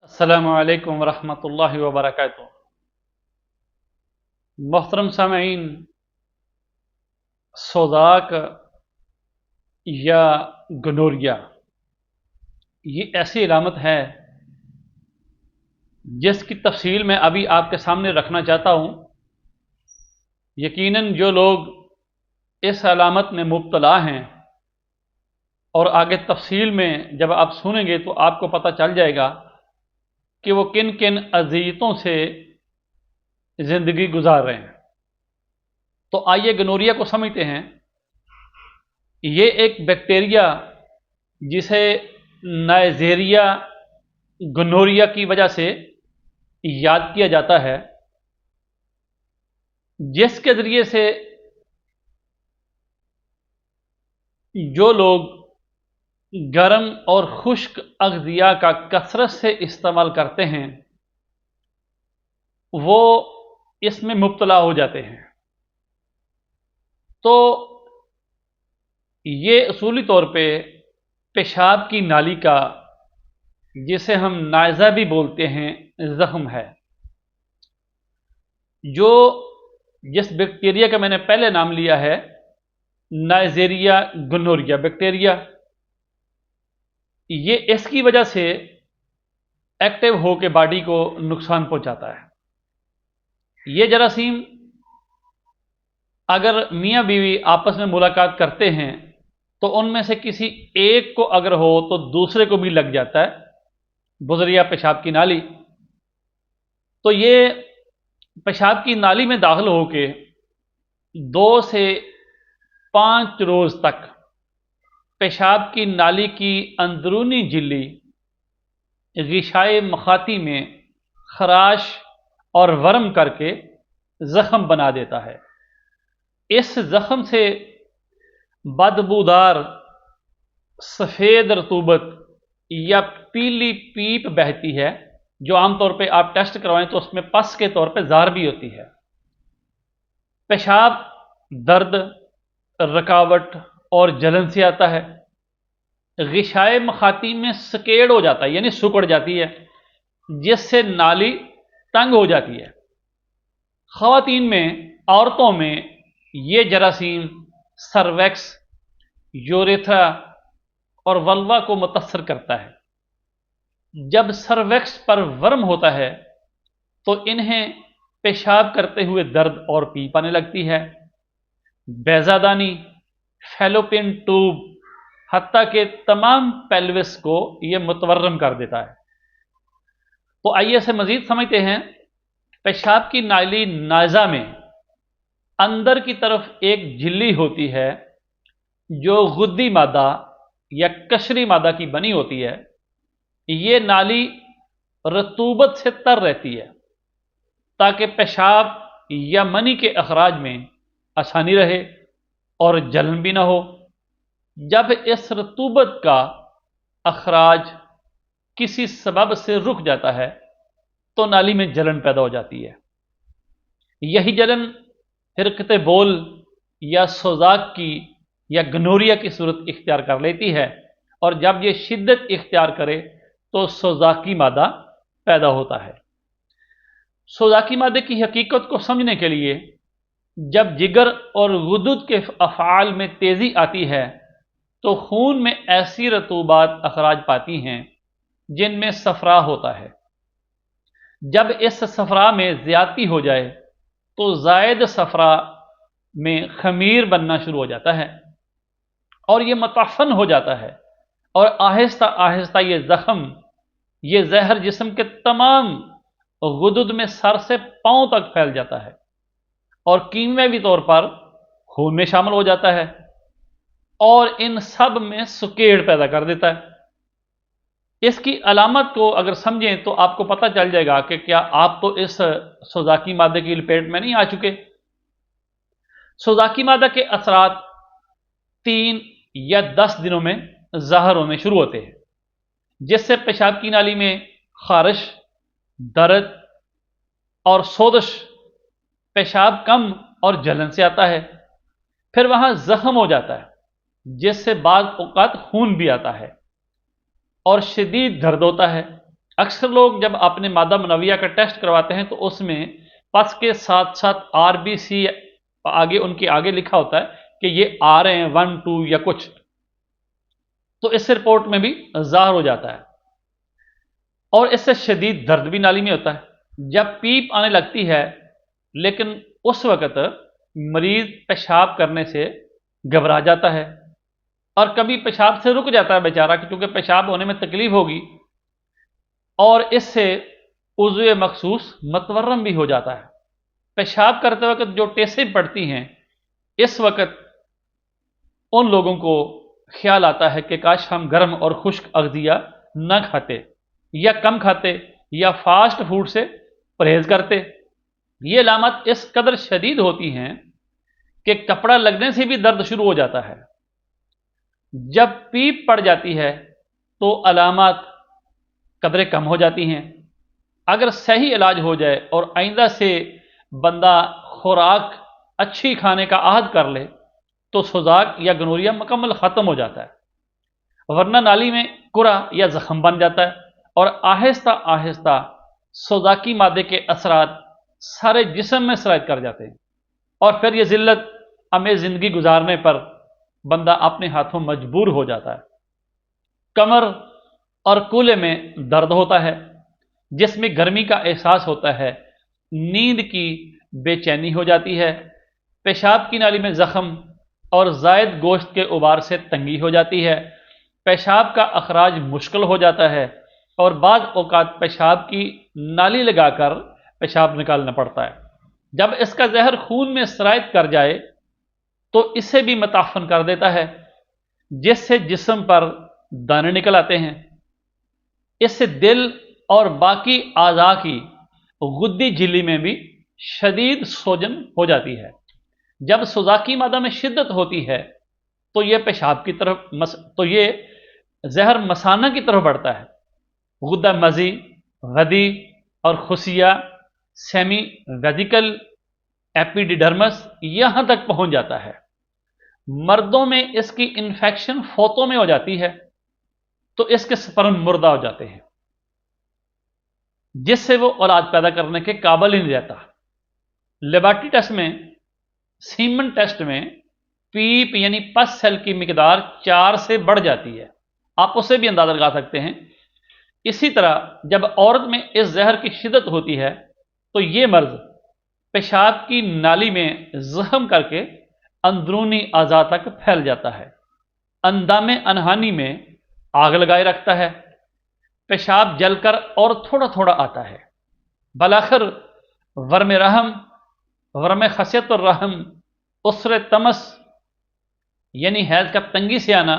अस्सलामु अलैकुम वरहमतुल्लाहि वबरकातुह। मोहतरम सामईन, सोदाक या गनोरिया ये ऐसी इलामत है जिसकी तफसील मैं अभी आपके सामने रखना चाहता हूँ। यकीनन जो लोग इस अलामत में मुब्तला हैं और आगे तफसील में जब आप सुनेंगे तो आपको पता चल जाएगा कि वो किन किन अज़ियतों से ज़िंदगी गुजार रहे हैं। तो आइए गनोरिया को समझते हैं। ये एक बैक्टीरिया जिसे नाइजेरिया गनोरिया की वजह से याद किया जाता है, जिसके ज़रिए से जो लोग गर्म और खुश्क अग़ज़िया का कसरत से इस्तेमाल करते हैं वो इसमें मुब्तला हो जाते हैं। तो ये उसूली तौर पे पेशाब की नाली का, जिसे हम नाइज़ा भी बोलते हैं, ज़ख्म है। जो जिस बैक्टीरिया का मैंने पहले नाम लिया है नाइजेरिया गनोरिया बैक्टीरिया, ये इसकी वजह से एक्टिव होकर बॉडी को नुकसान पहुंचाता है। ये जरासीम अगर मियाँ बीवी आपस में मुलाकात करते हैं तो उनमें से किसी एक को अगर हो तो दूसरे को भी लग जाता है बुज़रिया पेशाब की नाली। तो ये पेशाब की नाली में दाखिल होके 2 से 5 रोज़ तक पेशाब की नाली की अंदरूनी झिल्ली ग़िशाए मखाती में खराश और वर्म करके ज़ख्म बना देता है। इस ज़ख्म से बदबूदार सफ़ेद रतूबत या पीली पीप बहती है, जो आमतौर पे आप टेस्ट करवाएं तो उसमें पस के तौर पे ज़ार भी होती है। पेशाब दर्द, रकावट और जलन से आता है। ग़िशाए मखाती में सकेड़ हो जाता है, यानी सिकुड़ जाती है, जिससे नाली तंग हो जाती है। ख़वातीन में, औरतों में ये जरासीम सर्वैक्स, यूरेथ्रा और वल्वा को मुतासर करता है। जब सर्वैक्स पर वर्म होता है तो इन्हें पेशाब करते हुए दर्द और पीप आने लगती है। बैज़ादानी, फैलोपियन ट्यूब, हत्ता के तमाम पेल्विस को यह मुतवर्रम कर देता है। तो आइए इसे मज़ीद समझते हैं। पेशाब की नाली नाज़ा में अंदर की तरफ एक झिल्ली होती है जो गुद्दी मादा या कशरी मादा की बनी होती है। ये नाली रतूबत से तर रहती है ताकि पेशाब या मनी के अखराज में आसानी रहे और जलन भी ना हो। जब इस रतूबत का अखराज किसी सबब से रुक जाता है तो नाली में जलन पैदा हो जाती है। यही जलन हिरकत बोल या सोजाक की या गनोरिया की सूरत इख्तियार कर लेती है, और जब यह शिद्दत इख्तियार करे तो सोजाकी मादा पैदा होता है। सोजाकी मादे की हकीकत को समझने के लिए जब जिगर और गुदुद के अफ़आल में तेज़ी आती है तो खून में ऐसी रतूबात अखराज पाती हैं जिनमें सफ़रा होता है। जब इस सफ़रा में ज़्यादती हो जाए तो ज़ायद सफ़रा में खमीर बनना शुरू हो जाता है और ये मतफ़न हो जाता है, और आहिस्ता आहिस्ता ये ज़ख्म, ये जहर जिस्म के तमाम गुदुद में सर से पाँव तक फैल जाता है और कीमियावी तौर पर खून में शामिल हो जाता है और इन सब में सुकेड़ पैदा कर देता है। इसकी अलामत को अगर समझें तो आपको पता चल जाएगा कि क्या आप तो इस सोजाकी मादे की लपेट में नहीं आ चुके। सोजाकी मादा के असरात 3 या 10 दिनों में ज़ाहिर होने शुरू होते हैं, जिससे पेशाब की नाली में खारिश, दर्द और सोदश, पेशाब कम और जलन से आता है। फिर वहाँ ज़ख्म हो जाता है जिससे बाज़ औक़ात खून भी आता है और शदीद दर्द होता है اکثر لوگ جب اپنے مادہ منویہ کا ٹیسٹ کرواتے ہیں تو اس میں پس کے ساتھ ساتھ RBC آگے ان کے آگے لکھا ہوتا ہے کہ یہ آ رہے ہیں 1 2 یا کچھ، تو اس رپورٹ میں بھی ظاہر ہو جاتا ہے۔ اور اس سے شدید درد بھی نالی میں ہوتا ہے جب پیپ آنے لگتی ہے، لیکن اس وقت مریض پیشاب کرنے سے گھبرا جاتا ہے اور کبھی پیشاب سے رک جاتا ہے بیچارہ، کیونکہ پیشاب ہونے میں تکلیف ہوگی، اور اس سے عضو مخصوص متورم بھی ہو جاتا ہے۔ پیشاب کرتے وقت جو ٹیسیں پڑتی ہیں، اس وقت ان لوگوں کو خیال آتا ہے کہ کاش ہم گرم اور خشک اغذیہ نہ کھاتے یا کم کھاتے یا فاسٹ فوڈ سے پرہیز کرتے۔ یہ علامات اس قدر شدید ہوتی ہیں کہ کپڑا لگنے سے بھی درد شروع ہو جاتا ہے۔ جب پیپ پڑ جاتی ہے تو علامات قدرے کم ہو جاتی ہیں۔ اگر صحیح علاج ہو جائے اور آئندہ سے بندہ خوراک اچھی کھانے کا عہد کر لے تو سوزاک یا گنوریا مکمل ختم ہو جاتا ہے، ورنہ نالی میں کرا یا زخم بن جاتا ہے اور آہستہ آہستہ سوزاکی مادے کے اثرات سارے جسم میں سرایت کر جاتے ہیں، اور پھر یہ ذلت امیز زندگی گزارنے پر بندہ اپنے ہاتھوں مجبور ہو جاتا ہے۔ کمر اور کولے میں درد ہوتا ہے، جس میں گرمی کا احساس ہوتا ہے، نیند کی بے چینی ہو جاتی ہے، پیشاب کی نالی میں زخم اور زائد گوشت کے ابار سے تنگی ہو جاتی ہے، پیشاب کا اخراج مشکل ہو جاتا ہے اور بعض اوقات پیشاب کی نالی لگا کر پیشاب نکالنا پڑتا ہے۔ جب اس کا زہر خون میں سرایت کر جائے تو اسے بھی متعفن کر دیتا ہے، جس سے جسم پر دانے نکل آتے ہیں۔ اس سے دل اور باقی اعضاء کی غدی جھلی میں بھی شدید سوجن ہو جاتی ہے۔ جب سوزاکی مادہ میں شدت ہوتی ہے تو یہ پیشاب کی طرف تو یہ زہر مثانہ کی طرف بڑھتا ہے، غدہ مزی، غدی اور خصیہ، سیمی ویزیکل، ایپیڈیڈرمس یہاں تک پہنچ جاتا ہے۔ مردوں میں اس کی انفیکشن فوتوں میں ہو جاتی ہے تو اس کے سپرم مردہ ہو جاتے ہیں، جس سے وہ اولاد پیدا کرنے کے قابل ہی نہیں رہتا۔ لیبارٹری ٹیسٹ میں، سیمن ٹیسٹ میں پیپ یعنی پس سیل کی مقدار 4 سے بڑھ جاتی ہے، آپ اسے بھی اندازہ لگا سکتے ہیں۔ اسی طرح جب عورت میں اس زہر کی شدت ہوتی ہے تو یہ مرض پیشاب کی نالی میں زخم کر کے اندرونی اعضاء تک پھیل جاتا ہے، اندام انہانی میں آگ لگائے رکھتا ہے، پیشاب جل کر اور تھوڑا تھوڑا آتا ہے، بالآخر ورم رحم، ورم خصیت الرحم، اسر تمس یعنی حیض کا تنگی سے آنا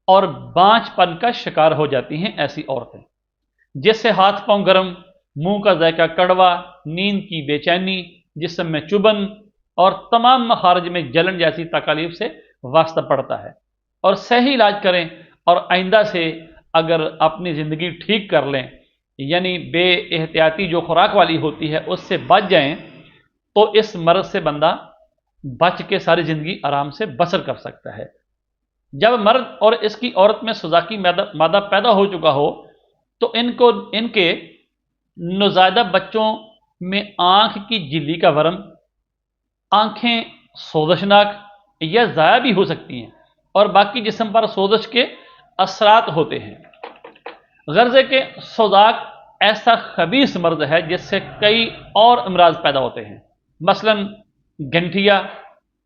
اور بانچ پن کا شکار ہو جاتی ہیں ایسی عورتیں، جس سے ہاتھ پاؤں گرم، منہ کا ذائقہ کڑوا، نیند کی بے چینی، جسم میں چبھن اور تمام مخارج میں جلن جیسی تکالیف سے واسطہ پڑتا ہے۔ اور صحیح علاج کریں اور آئندہ سے اگر اپنی زندگی ٹھیک کر لیں، یعنی بے احتیاطی جو خوراک والی ہوتی ہے اس سے بچ جائیں، تو اس مرض سے بندہ بچ کے ساری زندگی آرام سے بسر کر سکتا ہے۔ جب مرد اور اس کی عورت میں سوزاکی مادہ پیدا ہو چکا ہو تو ان کے نوزائیدہ بچوں میں آنکھ کی جھلی کا ورم، آنکھیں سوزشناک یا ضائع بھی ہو سکتی ہیں اور باقی جسم پر سوزش کے اثرات ہوتے ہیں۔ غرض ہے کہ سوزاک ایسا خبیث مرض ہے جس سے کئی اور امراض پیدا ہوتے ہیں، مثلا گنٹھیا،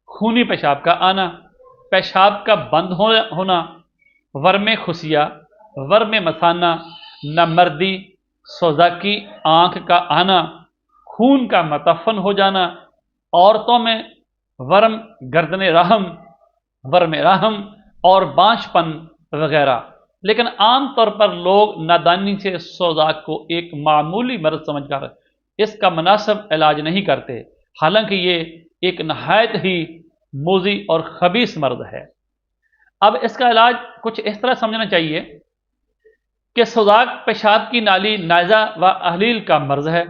خونی پیشاب کا آنا، پیشاب کا بند ہونا، ورم خصیہ، ورم مثانہ، نامردی، سوزاکی آنکھ کا آنا، خون کا متعفن ہو جانا، عورتوں میں ورم گردن رحم، ورم رحم اور بانچ پن وغیرہ۔ لیکن عام طور پر لوگ نادانی سے سوزاک کو ایک معمولی مرض سمجھ کر اس کا مناسب علاج نہیں کرتے، حالانکہ یہ ایک نہایت ہی موذی اور خبیث مرض ہے۔ اب اس کا علاج کچھ اس طرح سمجھنا چاہیے کہ سوزاک پیشاب کی نالی نائزہ و احلیل کا مرض ہے۔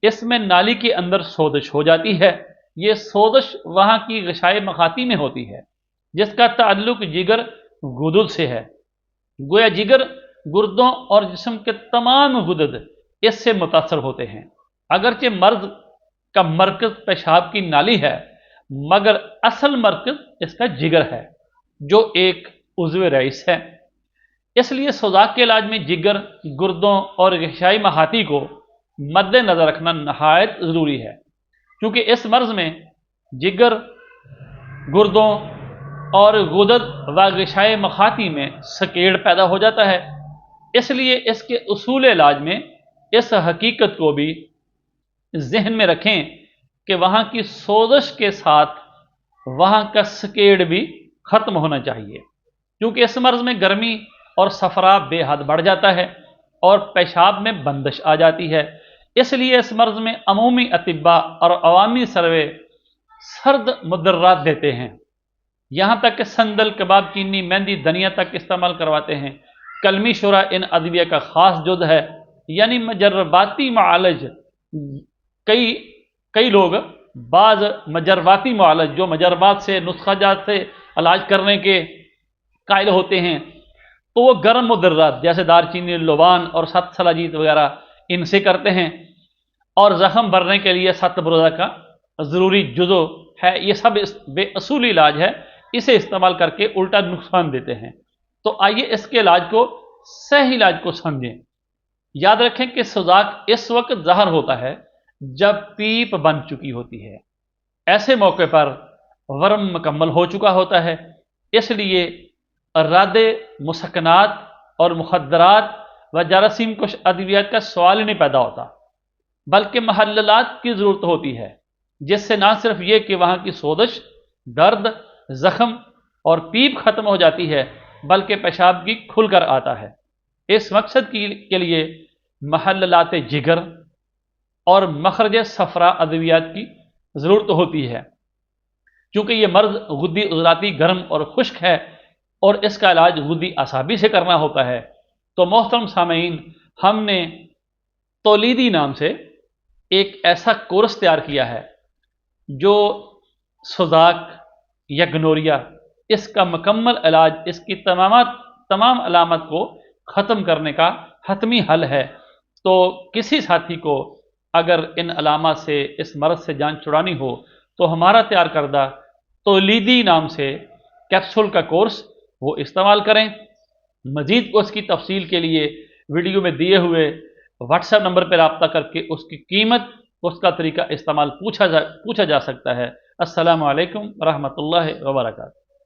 اس میں نالی کے اندر سوزش ہو جاتی ہے، یہ سوزش وہاں کی غشائے مخاطی میں ہوتی ہے جس کا تعلق جگر غدود سے ہے، گویا جگر गुर्दों और जिस्म के तमाम गुदद इससे मुतासर होते हैं। अगरचे मर्ज का मरकज पेशाब की नाली है, मगर असल मरकज इसका जिगर है, जो एक उज़्व रईस है। इसलिए सोजाक के इलाज में जिगर, गुर्दों और ग़िशाई महाती को मद्देनज़र रखना नहायत ज़रूरी है, क्योंकि इस मर्ज़ में जिगर, गुर्दों और गुदद व ग़िशाए मखाती में सकेड़ पैदा हो जाता है। इसलिए इसके उसूल इलाज में इस हकीकत को भी जहन में रखें कि वहाँ की सोजश के साथ वहाँ का सकेड़ भी ख़त्म होना चाहिए, क्योंकि इस मर्ज़ में गर्मी और सफरा बेहद बढ़ जाता है और पेशाब में बंदिश आ जाती है। इसलिए इस मर्ज़ में अमूमी अतिब्बा और अवामी सर्वे सर्द मुदर्रात देते हैं, यहाँ तक कि संदल, कबाब, चीनी, मेहंदी, धनिया तक इस्तेमाल करवाते हैं। कलमी शुरा इन अदविया का ख़ास जुज़ है, यानी मजरबाती मुआलज। कई लोग बाज़ मजरबाती मुआलज जो मजरबात से, नुस्खाजात से इलाज करने के कायल होते हैं, तो वो गर्म मुदर्रात जैसे दारचीनी, लुबान और सत सलाजीत वगैरह इनसे करते हैं। और ज़ख़म भरने के लिए सत बरोदा का ज़रूरी जुज़ो है। ये सब बेअसूली इलाज है, इसे इस्तेमाल करके उल्टा नुकसान देते हैं। तो आइए इसके इलाज को, सही इलाज को समझें। याद रखें कि सुजाक इस वक्त ज़ाहिर होता है जब पीप बन चुकी होती है। ऐसे मौके पर वर्म मुकम्मल हो चुका होता है। इसलिए रादे, मुसक्कनात और मुखद्दरात व जरासीम कुछ अद्वियात का सवाल ही नहीं पैदा होता, बल्कि महल्लात की ज़रूरत होती है, जिससे ना सिर्फ ये कि वहाँ की सोजश, दर्द, ज़ख़म और पीप ख़त्म हो जाती है, बल्कि पेशाब भी खुल कर आता है। इस मकसद के लिए महल्लात जिगर और मखरज सफरा अद्वियात की ज़रूरत होती है, क्योंकि ये मर्ज़ गुद्दी उज़राती गर्म और खुश्क है और इसका इलाज गुद्दी असाबी से करना होता है। तो मोहतरम सामीन, हमने तौलीदी नाम से एक ऐसा कोर्स तैयार किया है जो सुजाक या गनोरिया, इसका मुकम्मल इलाज, इसकी तमाम अलामत को ख़त्म करने का हतमी हल है। तो किसी साथी को अगर इन अलामत से, इस मर्ज़ से जान छुड़ानी हो, तो हमारा तैयार करदा तौलीदी नाम से कैप्सूल का कोर्स वो इस्तेमाल करें। मज़ीद उसकी तफसील के लिए वीडियो में दिए हुए व्हाट्सएप नंबर पर रब्ता करके उसकी कीमत, उसका तरीका इस्तेमाल पूछा जा सकता है। अस्सलामु अलैकुम रहमतुल्लाहि व बरकातहू।